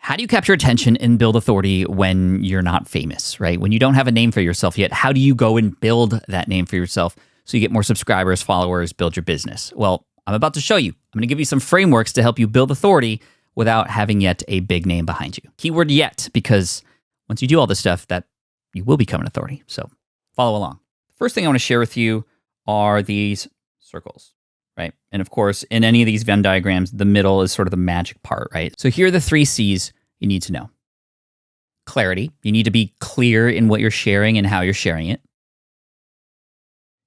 How do you capture attention and build authority when you're not famous, right? When you don't have a name for yourself yet, how do you go and build that name for yourself so you get more subscribers, followers, build your business? Well, I'm about to show you. I'm going to give you some frameworks to help you build authority without having yet a big name behind you. Keyword yet, because once you do all this stuff, that you will become an authority. So follow along. The first thing I want to share with you are these circles, right? And of course, in any of these Venn diagrams, the middle is sort of the magic part, right? So here are the 3 C's you need to know. Clarity. You need to be clear in what you're sharing and how you're sharing it.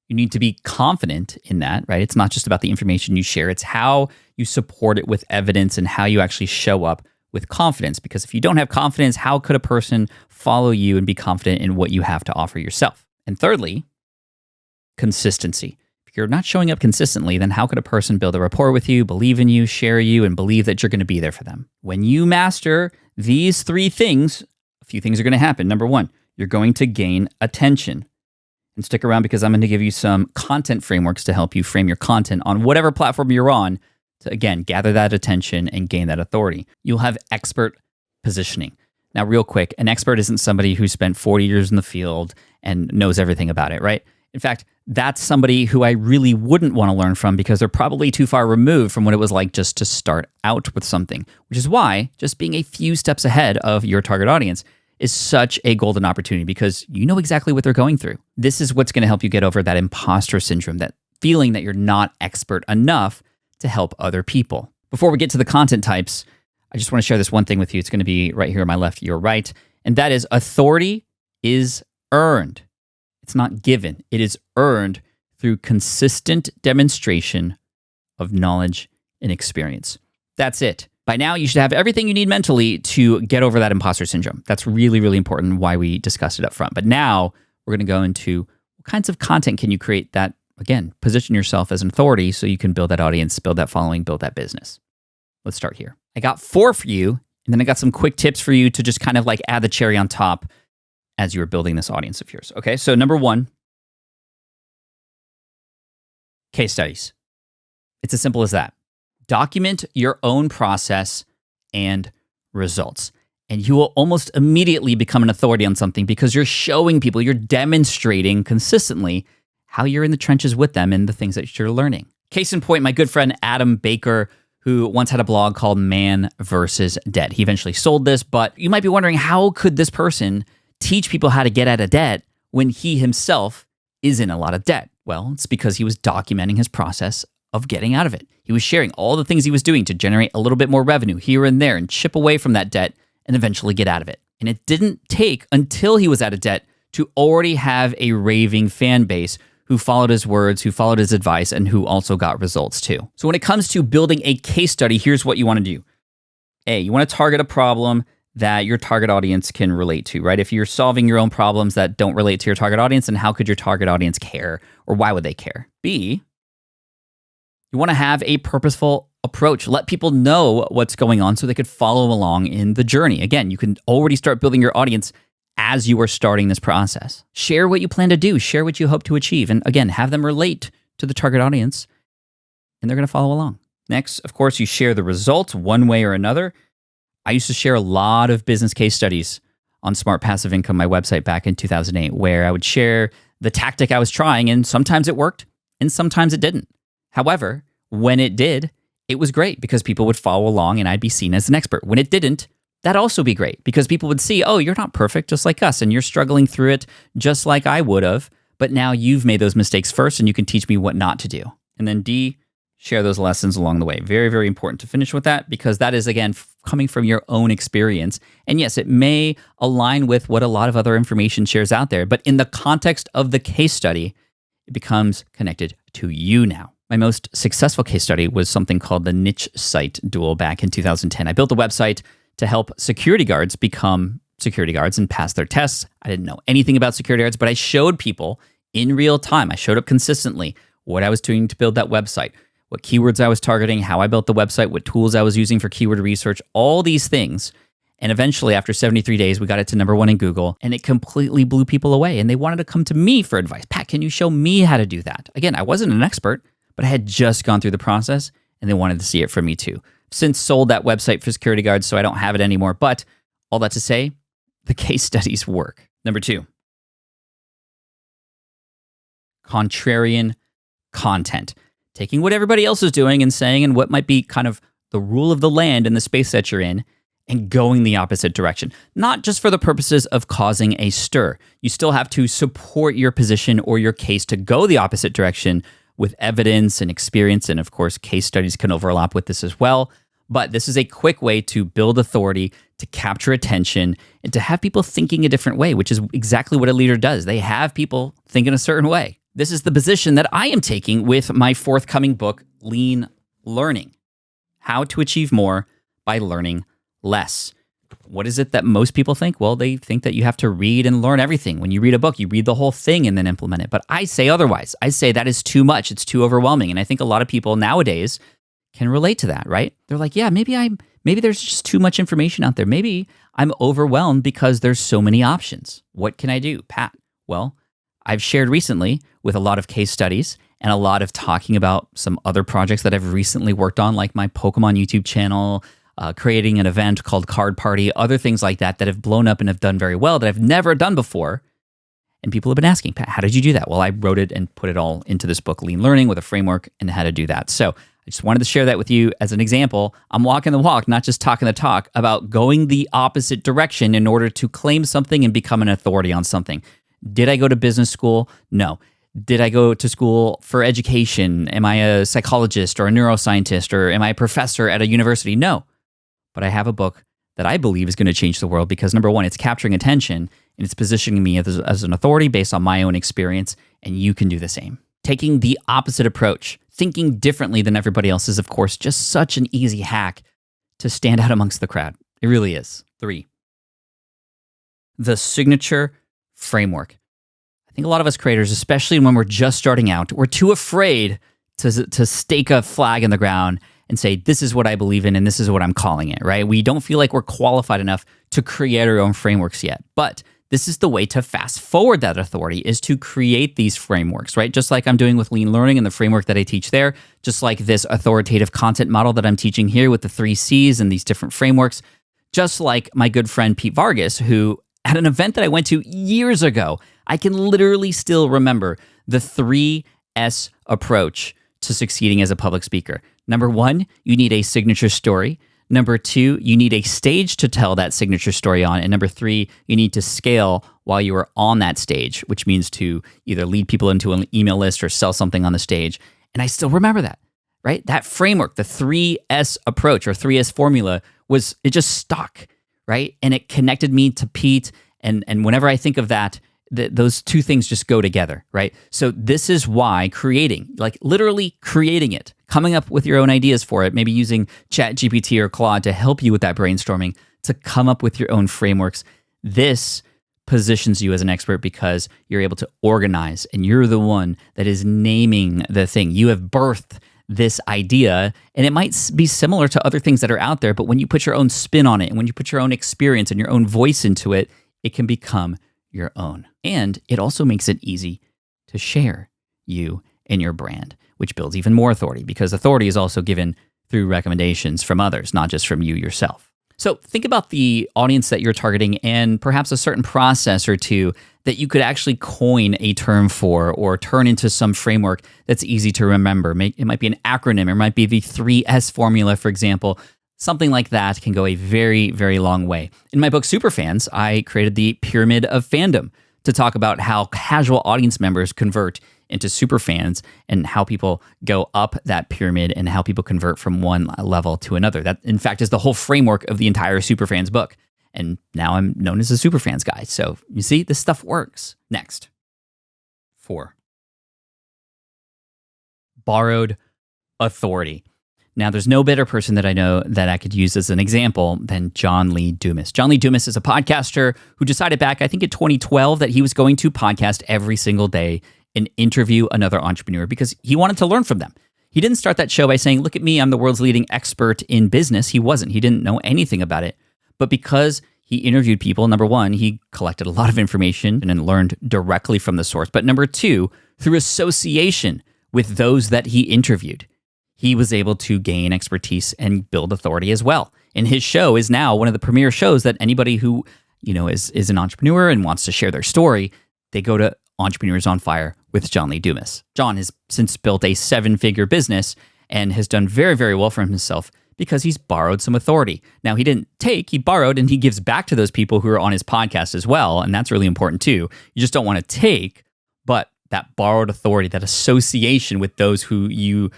You need to be confident in that, right? It's not just about the information you share. It's how you support it with evidence and how you actually show up with confidence. Because if you don't have confidence, how could a person follow you and be confident in what you have to offer yourself? And thirdly, consistency. If you're not showing up consistently, then how could a person build a rapport with you, believe in you, share you, and believe that you're going to be there for them? When you master these 3 things, a few things are going to happen. Number 1, you're going to gain attention. And stick around because I'm going to give you some content frameworks to help you frame your content on whatever platform you're on to, again, gather that attention and gain that authority. You'll have expert positioning. Now, real quick, an expert isn't somebody who spent 40 years in the field and knows everything about it, right? In fact, that's somebody who I really wouldn't want to learn from because they're probably too far removed from what it was like just to start out with something, which is why just being a few steps ahead of your target audience is such a golden opportunity because you know exactly what they're going through. This is what's going to help you get over that imposter syndrome, that feeling that you're not expert enough to help other people. Before we get to the content types, I just want to share this one thing with you. It's going to be right here on my left, your right. And that is authority is earned. It's not given. It is earned through consistent demonstration of knowledge and experience. That's it. By now, you should have everything you need mentally to get over that imposter syndrome. That's really, really important, why we discussed it up front. But now we're going to go into what kinds of content can you create that, again, position yourself as an authority so you can build that audience, build that following, build that business. Let's start here. I got 4 for you, and then I got some quick tips for you to just kind of like add the cherry on top as you are building this audience of yours. Okay, so number 1, case studies. It's as simple as that. Document your own process and results. And you will almost immediately become an authority on something because you're showing people, you're demonstrating consistently how you're in the trenches with them and the things that you're learning. Case in point, my good friend Adam Baker, who once had a blog called Man versus Debt. He eventually sold this, but you might be wondering, how could this person teach people how to get out of debt when he himself is in a lot of debt? Well, it's because he was documenting his process of getting out of it. He was sharing all the things he was doing to generate a little bit more revenue here and there and chip away from that debt and eventually get out of it. And it didn't take until he was out of debt to already have a raving fan base who followed his words, who followed his advice, and who also got results too. So when it comes to building a case study, here's what you want to do. A, you want to target a problem that your target audience can relate to, right? If you're solving your own problems that don't relate to your target audience, then how could your target audience care, or why would they care? B, you want to have a purposeful approach. Let people know what's going on so they could follow along in the journey. Again, you can already start building your audience as you are starting this process. Share what you plan to do. Share what you hope to achieve. And again, have them relate to the target audience, and they're going to follow along. Next, of course, you share the results one way or another. I used to share a lot of business case studies on Smart Passive Income, my website back in 2008, where I would share the tactic I was trying, and sometimes it worked, and sometimes it didn't. However, when it did, it was great because people would follow along and I'd be seen as an expert. When it didn't, that'd also be great because people would see, oh, you're not perfect just like us and you're struggling through it just like I would have, but now you've made those mistakes first and you can teach me what not to do. And then D, share those lessons along the way. Very, very important to finish with that because that is, again, coming from your own experience. And yes, it may align with what a lot of other information shares out there, but in the context of the case study, it becomes connected to you now. My most successful case study was something called the niche site duel back in 2010. I built a website to help security guards become security guards and pass their tests. I didn't know anything about security guards, but I showed people in real time. I showed up consistently what I was doing to build that website, what keywords I was targeting, how I built the website, what tools I was using for keyword research, all these things. And eventually, after 73 days, we got it to #1 in Google, and it completely blew people away. And they wanted to come to me for advice. Pat, can you show me how to do that? Again, I wasn't an expert, but I had just gone through the process, and they wanted to see it from me too. since sold that website for security guards, so I don't have it anymore. But all that to say, the case studies work. Number 2, contrarian content. Taking what everybody else is doing and saying and what might be kind of the rule of the land in the space that you're in and going the opposite direction. Not just for the purposes of causing a stir. You still have to support your position or your case to go the opposite direction with evidence and experience. And of course, case studies can overlap with this as well. But this is a quick way to build authority, to capture attention, and to have people thinking a different way, which is exactly what a leader does. They have people think in a certain way. This is the position that I am taking with my forthcoming book, Lean Learning: How to Achieve More by Learning Less. What is it that most people think? Well, they think that you have to read and learn everything. When you read a book, you read the whole thing and then implement it. But I say otherwise. I say that is too much. It's too overwhelming. And I think a lot of people nowadays can relate to that, right? They're like, yeah, maybe there's just too much information out there. Maybe I'm overwhelmed because there's so many options. What can I do, Pat? Well, I've shared recently with a lot of case studies and a lot of talking about some other projects that I've recently worked on, like my Pokemon YouTube channel, creating an event called Card Party, other things like that that have blown up and have done very well that I've never done before. And people have been asking, Pat, how did you do that? Well, I wrote it and put it all into this book, Lean Learning, with a framework and how to do that. So I just wanted to share that with you as an example. I'm walking the walk, not just talking the talk, about going the opposite direction in order to claim something and become an authority on something. Did I go to business school? No. Did I go to school for education? Am I a psychologist or a neuroscientist, or am I a professor at a university? No. But I have a book that I believe is going to change the world because, number one, it's capturing attention and it's positioning me as an authority based on my own experience, and you can do the same. Taking the opposite approach, thinking differently than everybody else, is, of course, just such an easy hack to stand out amongst the crowd. It really is. 3, the signature framework. I think a lot of us creators, especially when we're just starting out, we're too afraid to stake a flag in the ground and say, this is what I believe in and this is what I'm calling it, right? We don't feel like we're qualified enough to create our own frameworks yet. But this is the way to fast forward that authority, is to create these frameworks, right? Just like I'm doing with Lean Learning and the framework that I teach there, just like this authoritative content model that I'm teaching here with the 3 C's and these different frameworks, just like my good friend Pete Vargas, who at an event that I went to years ago, I can literally still remember the 3S approach to succeeding as a public speaker. Number 1, you need a signature story. Number 2, you need a stage to tell that signature story on. And number 3, you need to scale while you are on that stage, which means to either lead people into an email list or sell something on the stage. And I still remember that, right? That framework, the 3S approach or 3S formula, it just stuck, right? And it connected me to Pete. And whenever I think of that, those two things just go together, right? So this is why creating, like literally creating it, coming up with your own ideas for it, maybe using ChatGPT or Claude to help you with that brainstorming, to come up with your own frameworks. This positions you as an expert because you're able to organize and you're the one that is naming the thing. You have birthed this idea, and it might be similar to other things that are out there, but when you put your own spin on it and when you put your own experience and your own voice into it, it can become your own. And it also makes it easy to share you and your brand, which builds even more authority, because authority is also given through recommendations from others, not just from you yourself. So think about the audience that you're targeting and perhaps a certain process or two that you could actually coin a term for or turn into some framework that's easy to remember. It might be an acronym. It might be the 3S formula, for example. Something like that can go a very, very long way. In my book, Superfans, I created the Pyramid of Fandom to talk about how casual audience members convert into superfans and how people go up that pyramid and how people convert from one level to another. That, in fact, is the whole framework of the entire Superfans book. And now I'm known as a Superfans guy. So you see, this stuff works. Next. 4. Borrowed authority. Now, there's no better person that I know that I could use as an example than John Lee Dumas. John Lee Dumas is a podcaster who decided back, I think in 2012, that he was going to podcast every single day and interview another entrepreneur because he wanted to learn from them. He didn't start that show by saying, look at me, I'm the world's leading expert in business. He wasn't. He didn't know anything about it. But because he interviewed people, number 1, he collected a lot of information and learned directly from the source. But number 2, through association with those that he interviewed, he was able to gain expertise and build authority as well. And his show is now one of the premier shows that anybody who, is an entrepreneur and wants to share their story, they go to Entrepreneurs on Fire with John Lee Dumas. John has since built a 7-figure business and has done very, very well for himself because he's borrowed some authority. Now, he didn't take, he borrowed, and he gives back to those people who are on his podcast as well. And that's really important too. You just don't want to take, but that borrowed authority, that association with those who you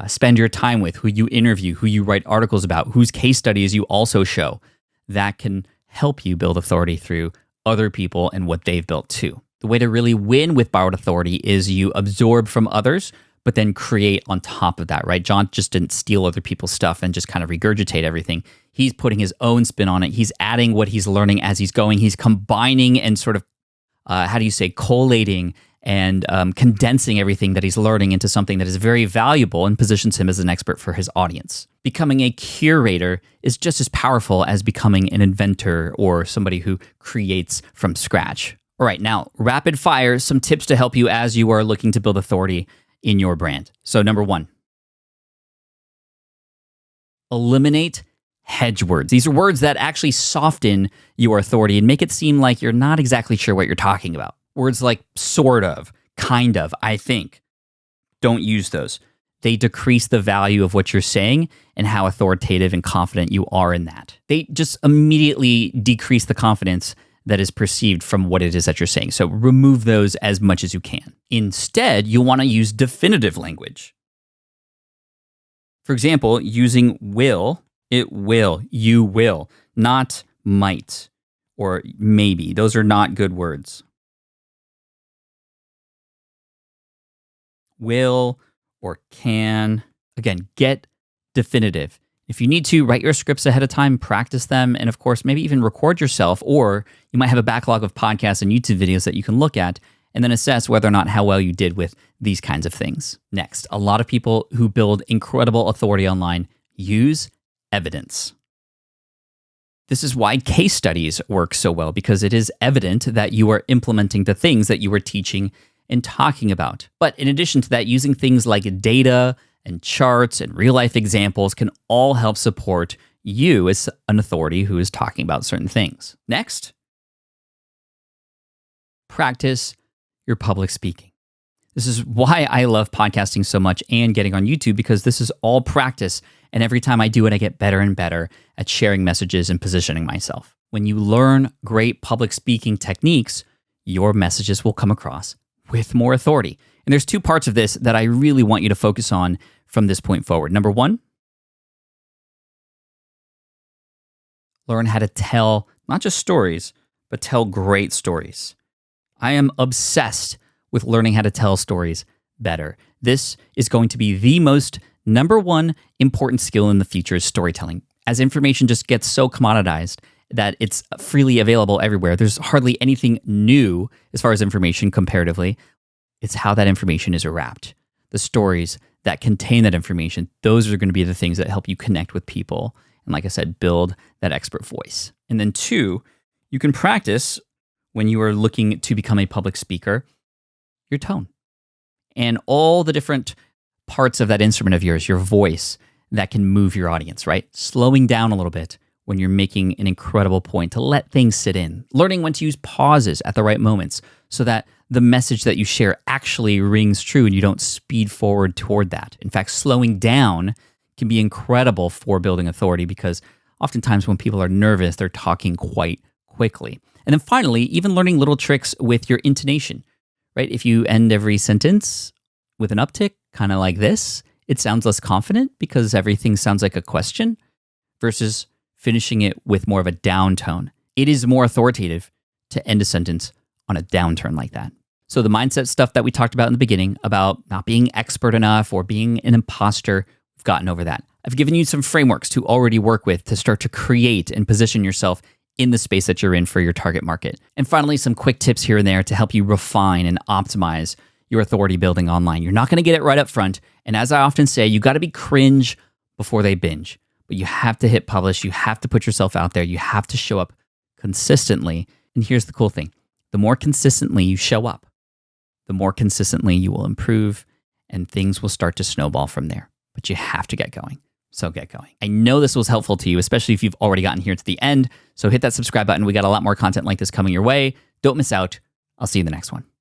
spend your time with, who you interview, who you write articles about, whose case studies you also show, that can help you build authority through other people and what they've built too. The way to really win with borrowed authority is you absorb from others, but then create on top of that, right? John just didn't steal other people's stuff and just kind of regurgitate everything. He's putting his own spin on it. He's adding what he's learning as he's going. He's combining and sort of, collating and condensing everything that he's learning into something that is very valuable and positions him as an expert for his audience. Becoming a curator is just as powerful as becoming an inventor or somebody who creates from scratch. All right, now, rapid fire, some tips to help you as you are looking to build authority in your brand. So number 1, eliminate hedge words. These are words that actually soften your authority and make it seem like you're not exactly sure what you're talking about. Words like sort of, kind of, I think. Don't use those. They decrease the value of what you're saying and how authoritative and confident you are in that. They just immediately decrease the confidence that is perceived from what it is that you're saying. So remove those as much as you can. Instead, you'll want to use definitive language. For example, using will, it will, you will, not might or maybe. Those are not good words. Will or can. Again, get definitive. If you need to, write your scripts ahead of time, practice them, and of course, maybe even record yourself, or you might have a backlog of podcasts and YouTube videos that you can look at and then assess whether or not how well you did with these kinds of things. Next, a lot of people who build incredible authority online use evidence. This is why case studies work so well, because it is evident that you are implementing the things that you were teaching and talking about. But in addition to that, using things like data and charts and real-life examples can all help support you as an authority who is talking about certain things. Next, practice your public speaking. This is why I love podcasting so much and getting on YouTube, because this is all practice. And every time I do it, I get better and better at sharing messages and positioning myself. When you learn great public speaking techniques, your messages will come across with more authority. And there's 2 parts of this that I really want you to focus on from this point forward. Number 1, learn how to tell not just stories, but tell great stories. I am obsessed with learning how to tell stories better. This is going to be the most number 1 important skill in the future, is storytelling. As information just gets so commoditized that it's freely available everywhere, there's hardly anything new as far as information comparatively. It's how that information is wrapped. The stories that contain that information, those are going to be the things that help you connect with people. And like I said, build that expert voice. And then 2, you can practice when you are looking to become a public speaker, your tone. And all the different parts of that instrument of yours, your voice, that can move your audience, right? Slowing down a little bit when you're making an incredible point, to let things sit in. Learning when to use pauses at the right moments so that the message that you share actually rings true and you don't speed forward toward that. In fact, slowing down can be incredible for building authority, because oftentimes when people are nervous, they're talking quite quickly. And then finally, even learning little tricks with your intonation, right? If you end every sentence with an uptick, kind of like this, it sounds less confident because everything sounds like a question, versus finishing it with more of a down tone. It is more authoritative to end a sentence on a downturn like that. So the mindset stuff that we talked about in the beginning about not being expert enough or being an imposter, we've gotten over that. I've given you some frameworks to already work with to start to create and position yourself in the space that you're in for your target market. And finally, some quick tips here and there to help you refine and optimize your authority building online. You're not going to get it right up front. And as I often say, you got to be cringe before they binge. But you have to hit publish. You have to put yourself out there. You have to show up consistently. And here's the cool thing. The more consistently you show up, the more consistently you will improve, and things will start to snowball from there. but you have to get going. So get going. I know this was helpful to you, especially if you've already gotten here to the end. So hit that subscribe button. We got a lot more content like this coming your way. Don't miss out. I'll see you in the next one.